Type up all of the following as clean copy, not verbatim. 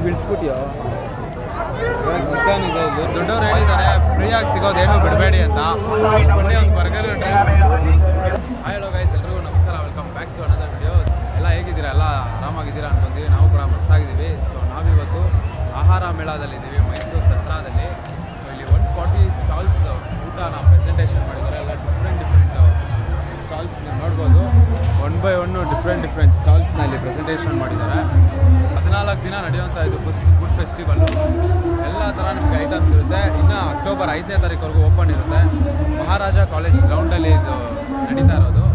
ಬಿಡಿಸ್ಬಿಟ್ಟಿಯೋ chicken ಇದೆ ಇಲ್ಲಿ. ದೊಡ್ಡವ್ರು ಹೇಳಿದ್ದಾರೆ ಫ್ರೀಯಾಗಿ ಸಿಗೋದೇನು ಬಿಡಬೇಡಿ ಅಂತ. ಮೊನ್ನೆ ಒಂದು ಬರ್ಗರ್ ಟ್ರೈ ಮಾಡಿ. ಹಲೋ ಗೈಸ್, ಎಲ್ರಿಗೂ ನಮಸ್ಕಾರ, welcome back to another video. ಎಲ್ಲ ಹೇಗಿದ್ದೀರಾ? ಎಲ್ಲ ಆರಾಮಾಗಿದ್ದೀರಾ ಅನ್ಕೊಂತೀವಿ. ನಾವು ಕೂಡ ಮಸ್ತಾಗಿದ್ದೀವಿ. ಸೊ ನಾವಿವತ್ತು ಆಹಾರ ಮೇಳದಲ್ಲಿದ್ದೀವಿ, ಮೈಸೂರು ದಸರಾದಲ್ಲಿ. ಸೊ ಇಲ್ಲಿ 140 ಸ್ಟಾಲ್ಸ್ ಊಟನ ಪ್ರೆಸೆಂಟೇಷನ್ ಮಾಡಿದ್ದಾರೆ. ಎಲ್ಲ ಡಿಫ್ರೆಂಟ್ ಸ್ಟಾಲ್ಸ್ ನೀವು ನೋಡ್ಬೋದು. 1 by 1 ಡಿಫ್ರೆಂಟ್ ಸ್ಟಾಲ್ಸ್ನ ಇಲ್ಲಿ ಪ್ರೆಸೆಂಟೇಷನ್ ಮಾಡಿದ್ದಾರೆ. 14 ದಿನ ನಡೆಯುವಂಥ ಇದು ಫುಡ್ ಫೆಸ್ಟಿವಲ್ಲು. ಎಲ್ಲ ಥರ ನಿಮಗೆ ಐಟಮ್ಸ್ ಇರುತ್ತೆ. ಇನ್ನು ಅಕ್ಟೋಬರ್ 5ನೇ ತಾರೀಕುವರೆಗೂ ಓಪನ್ ಇರುತ್ತೆ. ಮಹಾರಾಜ ಕಾಲೇಜ್ ಗ್ರೌಂಡಲ್ಲಿ ಇದು ನಡೀತಾ ಇರೋದು.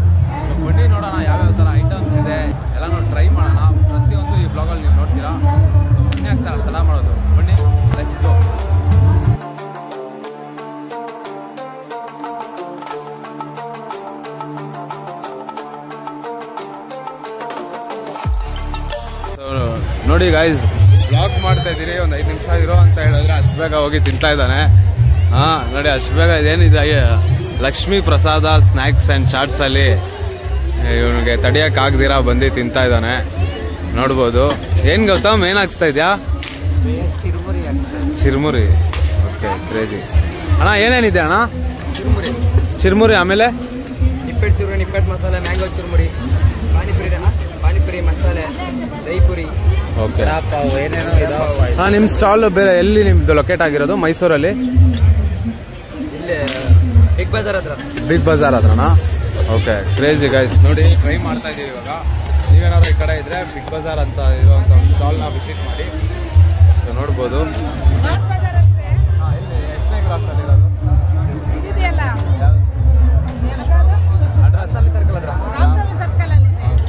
ಸೊ ಬನ್ನಿ ನೋಡೋಣ ಯಾವ್ಯಾವ ಥರ ಐಟಮ್ಸ್ ಇದೆ ಎಲ್ಲನೂ ಟ್ರೈ ಮಾಡೋಣ. ಪ್ರತಿಯೊಂದು ಈ ಬ್ಲಾಗಲ್ಲಿ ನೀವು ನೋಡ್ತೀರಾ. ಸೊ ಬನ್ನಿ ಆಗ್ತಾ ತಡ ಮಾಡೋದು, ಬನ್ನಿ ಲೆಟ್ಸ್ ಗೋ. ನೋಡಿ ಗಾಯ್ಸ್, ಬ್ಲಾಗ್ ಮಾಡ್ತಾ ಇದ್ದೀರಿ, ಒಂದು 5 ನಿಮಿಷ ಇರೋ ಅಂತ ಹೇಳಿದ್ರೆ ಅಷ್ಟು ಬೇಗ ಹೋಗಿ ತಿಂತಾ ಇದ್ದಾನೆ. ಹಾಂ ನೋಡಿ, ಅಷ್ಟು ಬೇಗ ಇದೇನಿದೆ ಲಕ್ಷ್ಮೀ ಪ್ರಸಾದ ಸ್ನ್ಯಾಕ್ಸ್ ಆ್ಯಂಡ್ ಚಾಟ್ಸಲ್ಲಿ ಇವನಿಗೆ ತಡಿಯೋಕ್ಕಾಗ್ದಿರ ಬಂದು ತಿಂತಾ ಇದ್ದಾನೆ. ನೋಡ್ಬೋದು. ಏನು ಗೌತಮ್, ಏನು ಹಾಕ್ಸ್ತಾ ಇದೆಯಾ? ಚಿರ್ಮುರಿ. ಓಕೆ, ಕ್ರೇಜಿ ಅಣ್ಣ. ಏನೇನಿದೆ ಅಣ್ಣ? ಚಿರ್ಮುರಿ, ಆಮೇಲೆ ನಿಪ್ಪಟ್ಟು ಚುರುಮುರಿ, ನಿಪ್ಪಟ್ಟು ಮಸಾಲೆ, ಮ್ಯಾಂಗೋ ಚುರುಮುರಿ, ಪಾನಿಪುರಿ ಮಸಾಲೆ, ದಹಿಪುರಿ. ಓಕೆ, ಏನೇನೋ ಇದಾವೆ. ಹಾಂ, ನಿಮ್ಮ ಸ್ಟಾಲ್ ಬೇರೆ ಎಲ್ಲಿ ನಿಮ್ಮದು ಲೊಕೇಟ್ ಆಗಿರೋದು? ಮೈಸೂರಲ್ಲಿ ಇಲ್ಲೇ ಬಿಗ್ ಬಜಾರ್ ಹತ್ರ. ಬಿಗ್ ಬಜಾರ್ ಹತ್ರನಾ? Okay, crazy guys. ನೋಡಿ, ಟ್ರೈ ಮಾಡ್ತಾ ಇದ್ದೀವಿ ಇವಾಗ. ನೀವೇನಾದ್ರು ಈ ಕಡೆ ಇದ್ದರೆ ಬಿಗ್ ಬಜಾರ್ ಅಂತ ಇರುವಂಥ ಒಂದು ಸ್ಟಾಲ್ನ ವಿಸಿಟ್ ಮಾಡಿ. ಸೊ ನೋಡ್ಬೋದು. ಹಾಂ, ಇಲ್ಲಿ ಎಷ್ಟನೇ ಕ್ಲಾಸಲ್ಲಿ ಇರೋದು?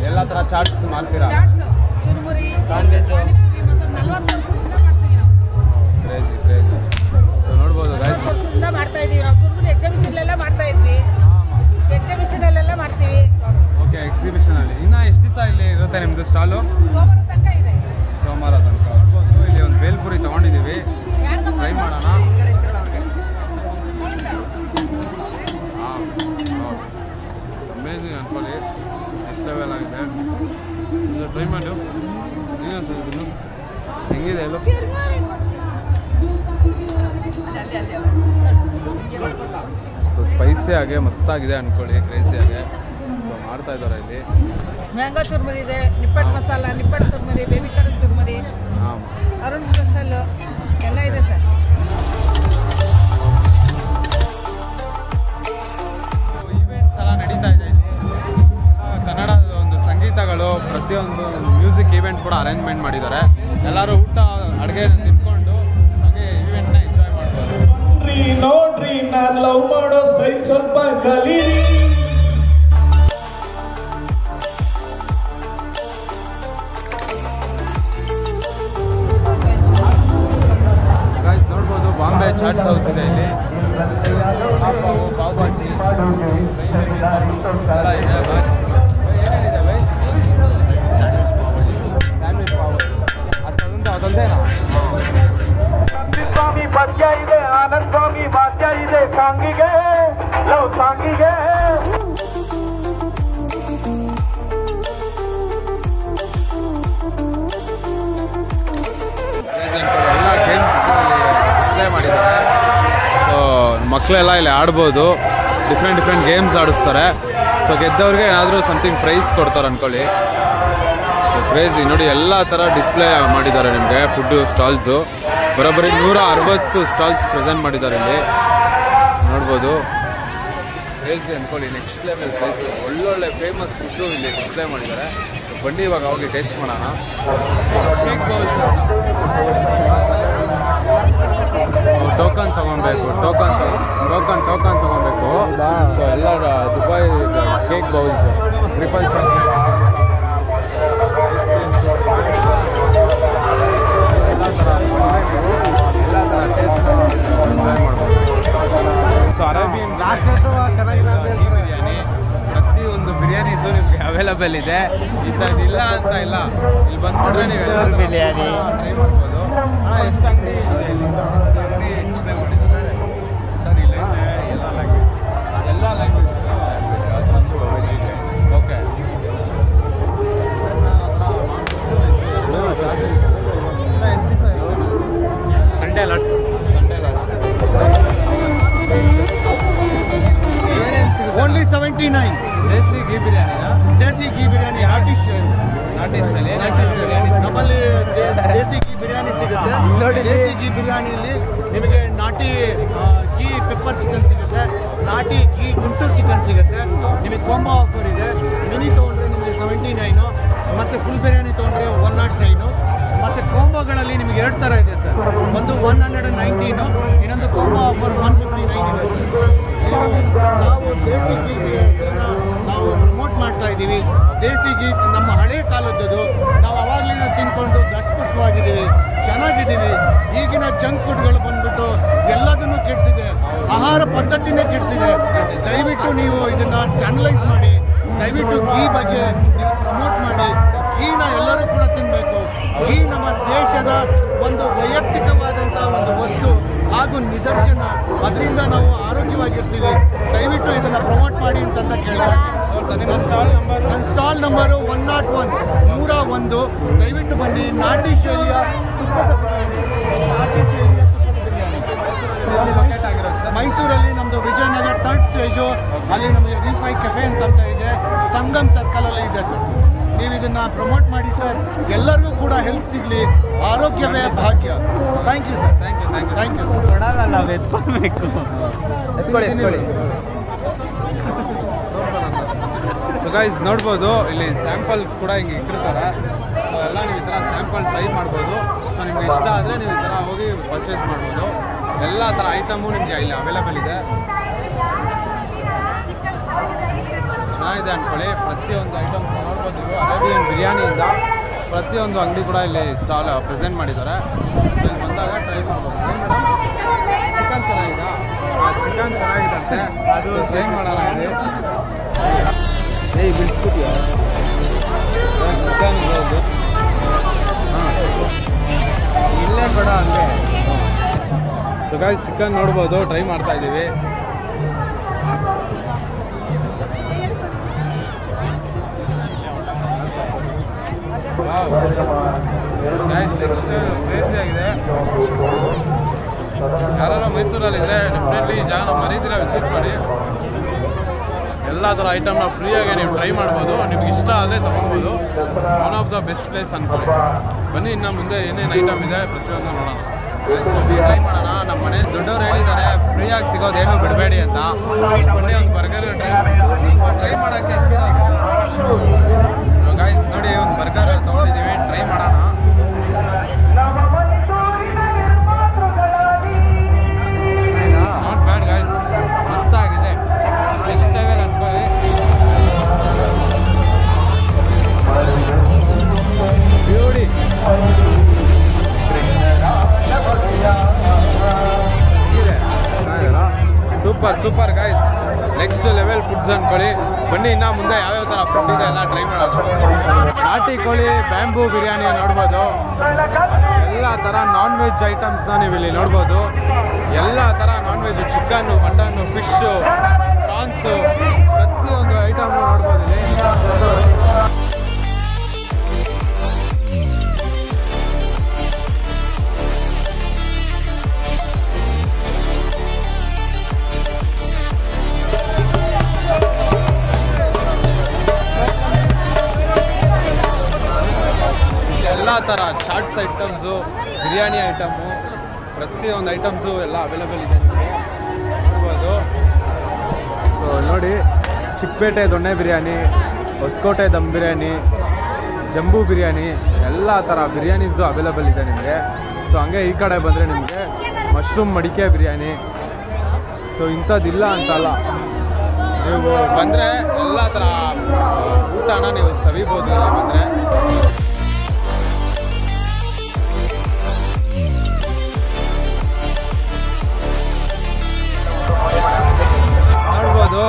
ಎಲ್ಲ ಥರ ಚಾಟ್ಸ್ ಮಾಡ್ತೀರಾ? ಕ್ರೇಜಿ. ಸೊ ನೋಡ್ಬೋದು ಗೈಸ್. ಮಾಡ್ತಾ ಇದೀವಿ ನಾವು. ಚುರುಮುರಿ ಎಕ್ಸಿಬಿಷನ್ ಮಾಡ್ತಾ ಇದ್ವಿ. ಎಕ್ಸಿಬಿಷನ್ ಮಾಡ್ತೀವಿ. ಓಕೆ, ಎಕ್ಸಿಬಿಷನಲ್ಲಿ ಇನ್ನು ಎಷ್ಟು ದಿವಸ ಇಲ್ಲಿ ಇರುತ್ತೆ ನಿಮ್ಮದು ಸ್ಟಾಲು? ಸೋಮವಾರ ತನಕ ಇದೆ. ಸೋಮವಾರ ತನಕ. ಇಲ್ಲಿ ಒಂದು ಬೇಲ್ಪುರಿ ತೊಗೊಂಡಿದ್ದೀವಿ, ಟ್ರೈ ಮಾಡೋಣ. ಅಮೇಜಿಂಗ್ ಅನ್ಕೊಳ್ಳಿ, ಎಷ್ಟು ಲೆವೆಲ್ ಆಗಿದೆ. ಟ್ರೈ ಮಾಡು. ನೀನು ಹೆಂಗಿದೆ ಅಲ್ಲೋ? ಸೊ ಸ್ಪೈಸಿ ಆಗಿ ಮಸ್ತಾಗಿದೆ ಅನ್ಕೊಳ್ಳಿ, ಕ್ರೇಜಿಯಾಗೆ. ಸೊ ಮಾಡ್ತಾ ಇದ್ದಾರೆ ಇಲ್ಲಿ. ಮ್ಯಾಂಗೋ ಚುರುಮುರಿ ಇದೆ, ನಿಪ್ಪಟ್ಟು ಮಸಾಲ, ನಿಪ್ಪಟ್ಟು ಚುರುಮುರಿ, ಬೇಬಿ ಕಾರ್ನ್ ಚುರುಮುರಿ, ಹಾಂ, ಅರುಣ್ ಸ್ಪೆಷಲ್ ಎಲ್ಲ ಇದೆ ಸರ್. ಈವೆಂಟ್ಸ್ ಎಲ್ಲ ನಡೀತಾ ಇದೆ ಇಲ್ಲಿ. ಕನ್ನಡದ ಒಂದು ಸಂಗೀತಗಳು, ಪ್ರತಿಯೊಂದು ಮ್ಯೂಸಿಕ್ ಈವೆಂಟ್ ಕೂಡ ಅರೇಂಜ್ಮೆಂಟ್ ಮಾಡಿದ್ದಾರೆ. ಎಲ್ಲರೂ ಊಟ ಅಡುಗೆ ತಿನ್ಕೊಂಡು ಹಾಗೆ ಈವೆಂಟ್ನ ಎಂಜಾಯ್ ಮಾಡ್ಬೋದು. ನೋಡ್ರಿ, ನಾನು ಲವ್ ಮಾಡೋ ಸ್ಟೈಲ್ ಸ್ವಲ್ಪ ಕಲೀರಿ. ಗಾಯ್ಸ್ ನೋಡ್ಬೋದು, ಬಾಂಬೆ ಚಾಟ್ಸ್ ಹೌಸ್ ಇದೆ ಇಲ್ಲಿ. ಪಾವ್ ಭಾಜಿ ಎಲ್ಲ ಇದೆ. ಏನೇನಿದೆ ಬೈ? ಸ್ಯಾಂಡ್ವಿಚ್ ಪಾವ್ ಅದೊಂದೇನಾ? ಸ್ವಾಮಿ ಪದ್ಯ ಇದೆ, ಆನಂದ್ ಸ್ವಾಮಿ ವಾದ್ಯ ಇದೆ, ಸಾಂಗಿಗೆ ಲವ್ ಸಾಂಗಿಗೆ. ಎಲ್ಲ ಗೇಮ್ಸ್ ಡಿಸ್ಪ್ಲೇ ಮಾಡಿದ್ದಾರೆ. ಸೊ ಮಕ್ಕಳೆಲ್ಲ ಇಲ್ಲಿ ಆಡ್ಬೋದು. ಡಿಫ್ರೆಂಟ್ ಗೇಮ್ಸ್ ಆಡಿಸ್ತಾರೆ. ಸೊ ಗೆದ್ದವ್ರಿಗೆ ಏನಾದರೂ ಸಮಥಿಂಗ್ ಪ್ರೈಸ್ ಕೊಡ್ತಾರೆ ಅಂದ್ಕೊಳ್ಳಿ. ಸೊ ಕ್ರೇಜಿ ನೋಡಿ, ಎಲ್ಲ ಥರ ಡಿಸ್ಪ್ಲೇ ಮಾಡಿದ್ದಾರೆ ನಿಮಗೆ. ಫುಡ್ಡು ಸ್ಟಾಲ್ಸು ಬರೋಬ್ಬರಿ 160 ಸ್ಟಾಲ್ಸ್ ಪ್ರೆಸೆಂಟ್ ಮಾಡಿದ್ದಾರೆ ಇಲ್ಲಿ. ನೋಡ್ಬೋದು, ಕ್ರೇಜಿ ಅಂದ್ಕೊಳ್ಳಿ. ನೆಕ್ಸ್ಟ್ ಲೆವೆಲ್ ಪ್ಲೇಸ್, ಒಳ್ಳೊಳ್ಳೆ ಫೇಮಸ್ ಫುಡ್ಡು ಇಲ್ಲಿ ಡಿಸ್ಪ್ಲೇ ಮಾಡಿದ್ದಾರೆ. ಸೊ ಬನ್ನಿ ಇವಾಗ ಹೋಗಿ ಟೇಸ್ಟ್ ಮಾಡೋಣ. ಕೇಕ್ ಬೌಲ್ಸ್ ಟೋಕನ್ ತೊಗೊಬೇಕು. ಟೋಕನ್ ತೊಗೊಬೇಕು. ಸೊ ಎಲ್ಲ Dubai cake bowls, triple chocolate, ಎಲ್ಲ ಥರ ಟೇಸ್ಟ್ ಎಂಜಾಯ್ ಮಾಡ್ಬೋದು. ಸೊ ಅರೇಬಿಯನ್ ಚೆನ್ನಾಗಿಲ್ಲ ಬಿರಿಯಾನಿ, ಪ್ರತಿಯೊಂದು ಬಿರಿಯಾನೀಸು ನಿಮಗೆ ಅವೈಲಬಲ್ ಇದೆ. ಇಂಥದ್ದಿಲ್ಲ ಅಂತ ಇಲ್ಲ, ಇಲ್ಲಿ ಬಂದ್ಬಿಟ್ರೆ ನೀವು ಎಲ್ಲ ಬಿರಿಯಾನಿ ಟ್ರೈ ಮಾಡ್ಬೋದು. ಹಾಂ, ಎಷ್ಟು ಅಂಗಡಿ ಇದೆ ಇಲ್ಲಿ? ಎಷ್ಟು ಅಂಗಡಿ ಎಕ್ಸ್ಪ್ಲೇನ್ ಮಾಡಿದ್ದಾರೆ ಸರ್? ಇಲ್ಲ ಎಲ್ಲ ಲ್ಯಾಂಗ್ವೇಜ್. ಓಕೆ, ದೇಸಿ ಗೀ ಬಿರಿಯಾನಿ ನಾಟಿ ಸ್ಟೈಲ್ ನಮ್ಮಲ್ಲಿ ದೇಸಿ ಗೀ ಬಿರಿಯಾನಿ ಸಿಗುತ್ತೆ. ದೇಸಿ ಗೀ ಬಿರಿಯಾನಿಯಲ್ಲಿ ನಿಮಗೆ ನಾಟಿ ಗೀ ಪೆಪ್ಪರ್ ಚಿಕನ್ ಸಿಗುತ್ತೆ, ನಾಟಿ ಗೀ ಗುಂಟೂರು ಚಿಕನ್ ಸಿಗುತ್ತೆ. ನಿಮಗೆ ಕಾಂಬೋ ಆಫರ್ ಇದೆ. ಮಿನಿ ತೊಗೊಂಡ್ರೆ ನಿಮಗೆ 79, ಮತ್ತು ಫುಲ್ ಬಿರಿಯಾನಿ ತೊಗೊಂಡ್ರೆ 109. ಮತ್ತು ಕಾಂಬೋಗಳಲ್ಲಿ ನಿಮಗೆ 2 ಥರ ಇದೆ ಸರ್. ಒಂದು 119, ಇನ್ನೊಂದು ಕಾಂಬೋ ಆಫರ್ 159 ಇದೆ ಸರ್. ನಾವು ದೇಸಿ ಗೀನ ನಾವು ಪ್ರಮೋಟ್ ಮಾಡ್ತಾ ಇದ್ದೀವಿ. ದೇಸಿ ಗೀ ನಮ್ಮ ಹಳೆ ಕಾಲದ್ದು. ನಾವು ಅವಾಗಲಿಂದ ತಿನ್ಕೊಂಡು ದಷ್ಟಪುಷ್ಟವಾಗಿದ್ದೀವಿ, ಚೆನ್ನಾಗಿದ್ದೀವಿ. ಈಗಿನ ಜಂಕ್ ಫುಡ್ಗಳು ಬಂದ್ಬಿಟ್ಟು ಎಲ್ಲದನ್ನು ಕೆಡಿಸಿದೆ, ಆಹಾರ ಪದ್ಧತಿನೇ ಕೆಡಿಸಿದೆ. ದಯವಿಟ್ಟು ನೀವು ಇದನ್ನು ಚಾನಲೈಸ್ ಮಾಡಿ, ದಯವಿಟ್ಟು ಗೀ ಬಗ್ಗೆ ನೀವು ಪ್ರಮೋಟ್ ಮಾಡಿ. ಗೀನ ಎಲ್ಲರೂ ಕೂಡ ತಿನ್ನಬೇಕು. ಗೀ ನಮ್ಮ ದೇಶದ ಒಂದು ವೈಯಕ್ತಿಕವಾದಂಥ ಒಂದು ವಸ್ತು ಹಾಗೂ ನಿದರ್ಶನ. ಅದರಿಂದ ನಾವು ಆರೋಗ್ಯವಾಗಿರ್ತೀವಿ. ದಯವಿಟ್ಟು ಇದನ್ನು ಪ್ರಮೋಟ್ ಮಾಡಿ ಅಂತ ಕೇಳ್ತಾರೆ. ನನ್ನ ಸ್ಟಾಲ್ ನಂಬರು 101. ದಯವಿಟ್ಟು ಬನ್ನಿ. ನಾಟಿ ಶೈಲಿಯ ತುಪ್ಪದ ಮೈಸೂರಲ್ಲಿ ನಮ್ಮದು ವಿಜಯನಗರ 3rd ಸ್ಟೇಜು. ಅಲ್ಲಿ ನಮಗೆ ರಿಫೈ ಕೆಫೆ ಅಂತ ಇದೆ, ಸಂಗಮ್ ಸರ್ಕಲಲ್ಲಿ ಇದೆ ಸರ್. ನೀವು ಇದನ್ನು ಪ್ರಮೋಟ್ ಮಾಡಿ ಸರ್. ಎಲ್ಲರಿಗೂ ಕೂಡ ಹೆಲ್ತ್ ಸಿಗಲಿ, ಆರೋಗ್ಯವೇ ಭಾಗ್ಯ. Thank you sir. Thank you sir. ನಾವು ಎತ್ಕೊಳ್ಬೇಕು. ಸೊ ಗೈಸ್ ನೋಡ್ಬೋದು, ಇಲ್ಲಿ ಸ್ಯಾಂಪಲ್ಸ್ ಕೂಡ ಹಿಂಗೆ ಇಟ್ಟಿರ್ತಾರೆ. ಸೊ ಎಲ್ಲ ನೀವು ಈ ಥರ ಸ್ಯಾಂಪಲ್ ಟ್ರೈ ಮಾಡ್ಬೋದು. ಸೊ ನಿಮ್ಗೆ ಇಷ್ಟ ಆದರೆ ನೀವು ಈ ಥರ ಹೋಗಿ ಪರ್ಚೇಸ್ ಮಾಡ್ಬೋದು. ಎಲ್ಲ ಥರ ಐಟಮು ನಿಮಗೆ ಇಲ್ಲಿ ಅವೈಲೇಬಲ್ ಇದೆ. ಚೆನ್ನಾಗಿದೆ ಅಂದ್ಕೊಳ್ಳಿ. ಪ್ರತಿಯೊಂದು ಐಟಮ್ಸ್ ನೋಡ್ಬೋದು. ನೀವು ಅರೇಬಿಯನ್ ಬಿರಿಯಾನಿಯಿಂದ ಪ್ರತಿಯೊಂದು ಅಂಗಡಿ ಕೂಡ ಇಲ್ಲಿ ಸ್ಟಾಲ್ ಪ್ರೆಸೆಂಟ್ ಮಾಡಿದ್ದಾರೆ. ಸೊ ಇಲ್ಲಿ ಬಂದಾಗ ಟ್ರೈ ಮಾಡ್ಬೋದು. ಚಿಕನ್ ಚೆನ್ನಾಗಿದೆ, ಚಿಕನ್ ಚೆನ್ನಾಗಿದಂತೆ. ಅದು ಟ್ರೈ ಮಾಡೋಣ ಇಲ್ಲಿ. ಬಿಡಿಸ್ಬಿಟ್ಟಿಯಾ ಚಿಕನ್ ಇರೋದು? ಹಾಂ, ಇಲ್ಲೇ ಬೇಡ ಅಂದರೆ. ಸೊ ಗಾಯ್ಸ್ ಚಿಕನ್ ನೋಡ್ಬೋದು, ಟ್ರೈ ಮಾಡ್ತಾ ಇದ್ದೀವಿ. ಗಾಯ್ಸ್ ನೆಕ್ಸ್ಟ್ ಕ್ರೇಜಿ ಆಗಿದೆ. ಯಾರೆಲ್ಲ ಮೈಸೂರಲ್ಲಿದ್ದರೆ ಡೆಫಿನೆಟ್ಲಿ ಈ ಜಾಗ ಮರೀದಿರ ವಿಸಿಟ್ ಮಾಡಿ. ಎಲ್ಲ ಥರ ಐಟಮ್ನ ಫ್ರೀಯಾಗಿ ನೀವು ಟ್ರೈ ಮಾಡ್ಬೋದು. ನಿಮ್ಗೆ ಇಷ್ಟ ಆದರೆ ತೊಗೊಬೋದು. One of the best place ಅಂದ್ಕೊಳ್ಳಿ. ಬನ್ನಿ, ಇನ್ನು ಮುಂದೆ ಏನೇನು ಐಟಮ್ ಇದೆ ಪ್ರತಿಯೊಂದು ನೋಡೋಣ, ಟ್ರೈ ಮಾಡೋಣ. ನಮ್ಮ ಮನೇಲಿ ದೊಡ್ಡವ್ರು ಹೇಳಿದ್ದಾರೆ ಫ್ರೀಯಾಗಿ ಸಿಗೋದೇನು ಬಿಡಬೇಡಿ ಅಂತ. ಬನ್ನಿ ಒಂದು ಬರ್ಗರ್ ಟ್ರೈ ಮಾಡೋಕ್ಕೆ ಸೊ ಗಾಯ್ಸ್ ನೋಡಿ, ಒಂದು ಬರ್ಗರ್ ತೊಗೊಂಡಿದ್ದೀವಿ, ಟ್ರೈ ಮಾಡೋಣ. ನಾಟ್ ಬ್ಯಾಡ್ ಗಾಯ್ಸ್, ಮಸ್ತಾಗಿದೆ. ನೆಕ್ಸ್ಟ್ ಲೆವೆಲ್ ಅನ್ಕೊಳ್ಳಿ. Beauty super guys. Next level foods ಅಂದ್ಕೊಳ್ಳಿ. ಬನ್ನಿ, ಇನ್ನು ಮುಂದೆ ಯಾವ್ಯಾವ ಥರ ಫುಡ್ ಇದೆ ಎಲ್ಲ ಟ್ರೈ ಮಾಡೋಣ. ನಾಟಿ ಕೋಳಿ ಬ್ಯಾಂಬೂ ಬಿರಿಯಾನಿ ನೋಡ್ಬೋದು. ಎಲ್ಲ ಥರ ನಾನ್ ವೆಜ್ ಐಟಮ್ಸ್ನ ನೀವು ಇಲ್ಲಿ ನೋಡ್ಬೋದು. ಎಲ್ಲ ಥರ non veg, chicken, mutton, fish, prawns, ಪ್ರತಿಯೊಂದು ಐಟಮ್ ನೋಡ್ಬೋದು ಇಲ್ಲಿ. ಎಲ್ಲ ಥರ ಚಾಟ್ಸ್ ಐಟಮ್ಸು, ಬಿರಿಯಾನಿ ಐಟಮು, ಪ್ರತಿಯೊಂದು ಐಟಮ್ಸು ಎಲ್ಲ ಅವೈಲೇಬಲ್ ಇದೆ ನಿಮಗೆ ನೋಡ್ಬೋದು. ಸೊ ನೋಡಿ, ಚಿಕ್ಕಪೇಟೆ ದೊಣ್ಣೆ ಬಿರಿಯಾನಿ, ಹೊಸಕೋಟೆ ದಮ್ ಬಿರಿಯಾನಿ, ಜಂಬೂ ಬಿರಿಯಾನಿ, ಎಲ್ಲ ಥರ ಬಿರಿಯಾನೀಸು ಅವೈಲೇಬಲ್ ಇದೆ ನಿಮಗೆ. ಸೊ ಹಂಗೆ ಈ ಕಡೆ ಬಂದರೆ ನಿಮಗೆ ಮಶ್ರೂಮ್ ಮಡಿಕೆ ಬಿರಿಯಾನಿ. ಸೊ ಇಂಥದ್ದಿಲ್ಲ ಅಂತಲ್ಲ, ನೀವು ಬಂದರೆ ಎಲ್ಲ ಥರ ಊಟನ ನೀವು ಸವಿಬೋದು ಇಲ್ಲಿ ಬಂದರೆ. ನೋಡ್ಬೋದು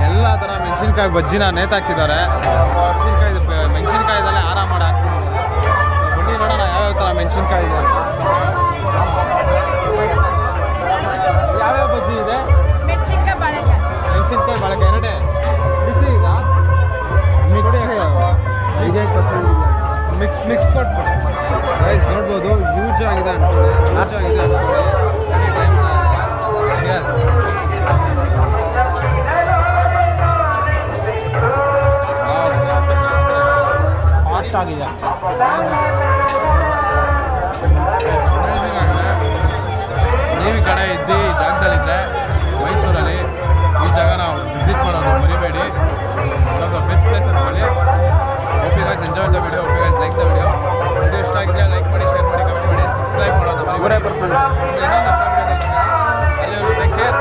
ಎಲ್ಲ ಥರ ಮೆಣಸಿನ್ಕಾಯಿ ಬಜ್ಜಿನ ನೇತಾಕಿದ್ದಾರೆ. ಮೆಣಸಿನ್ಕಾಯಿದಲ್ಲೇ ಆರಾಮ ಮಾಡಿ ಹಾಕ್ಬಿಟ್ಟಿದ್ದಾರೆ. ಬನ್ನಿ ನೋಡೋಣ ಯಾವ್ಯಾವ ಥರ ಮೆಣಸಿನ್ಕಾಯಿ ಇದೆ ಅಂತ. ಯಾವ್ಯಾವ ಬಜ್ಜಿ ಇದೆ? ಮೆಣಸಿನ್ಕಾಯಿ ಬಾಳೆಕಾಯಿ ಎರಡೇ ಬಿಸಿ ಇದಾ? ಮಿಕ್ಸ್ ಕೊಟ್ಬಿಡಿ ಗೈಸ್. ನೋಡ್ಬೋದು ಯೂಜ್ ಆಗಿದೆ ಅನ್ಕೊಳ್ಳಿ. ಸುದ್ದಿ ಜಾಗದಲ್ಲಿದ್ದರೆ ಮೈಸೂರಲ್ಲಿ ಈ ಜಾಗನ ವಿಸಿಟ್ ಮಾಡೋದು ಮರಿಬೇಡಿ. One of the best place ಅಂದ್ಕೊಳ್ಳಿ. Hope you guys enjoy the video. Hope you guys like the video ಇಷ್ಟ ಆಗಿದ್ರೆ ಲೈಕ್ ಮಾಡಿ, ಶೇರ್ ಮಾಡಿ, ಕಮೆಂಟ್ ಮಾಡಿ, ಸಬ್ಸ್ಕ್ರೈಬ್ ಮಾಡೋದು ಮರಿಬೇಡಿ. ಇನ್ನೊಂದು ಹೊಸ ವಿಡಿಯೋದಲ್ಲಿ ಅಲ್ಲಿವರೆಗೂ ಟೇಕ್ ಕೇರ್.